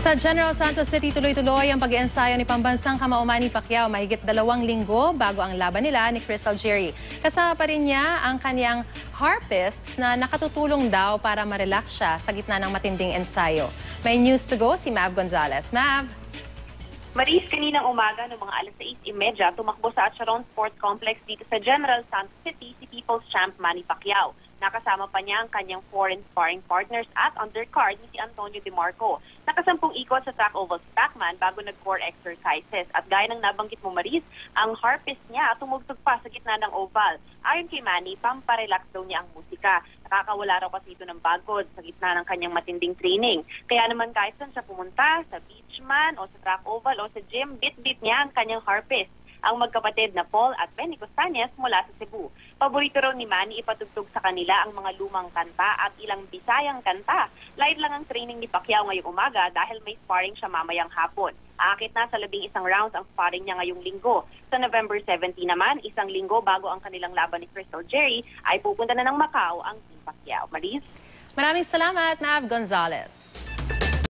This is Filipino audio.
Sa General Santos City, tuloy-tuloy ang pag-iensayo ni pambansang kamao Manny Pacquiao mahigit 2 linggo bago ang laban nila ni Crystal Jerry. Kasama pa rin niya ang kanyang harpists na nakatutulong daw para ma-relax siya sa gitna ng matinding ensayo. May news to go si Mav Gonzalez. Mav! Maris, kaninang umaga ng mga alas 6:30, tumakbo sa Acharon Sports Complex dito sa General Santos City si People's Champ Manny Pacquiao. Nakasama pa niya ang kanyang foreign sparring partners at undercard ni si Antonio De Marco. Nakasampung ikot sa track oval si Pacman bago nag-core exercises. At gaya ng nabanggit mo, Maris, ang harpist niya tumugtog pa sa gitna ng oval. Ayon kay Manny, pamparelax daw niya ang musika. Nakakawala raw kasi ito ng pagod sa gitna ng kanyang matinding training. Kaya naman kahit saan siya pumunta, sa beach man o sa track oval o sa gym, bit-bit niya ang kanyang harpist. Ang magkapatid na Paul at Benny Costañez mula sa Cebu. Paborito raw ni Manny ipatugtog sa kanila ang mga lumang kanta at ilang Bisayang kanta. Light lang ang training ni Pacquiao ngayong umaga dahil may sparring siya mamayang hapon. Aakit na sa 11 rounds ang sparring niya ngayong linggo. Sa November 17 naman, 1 linggo bago ang kanilang laban ni Crystal Jerry, ay pupunta na ng Macau ang Team Pacquiao. Maris? Maraming salamat, Mav Gonzalez.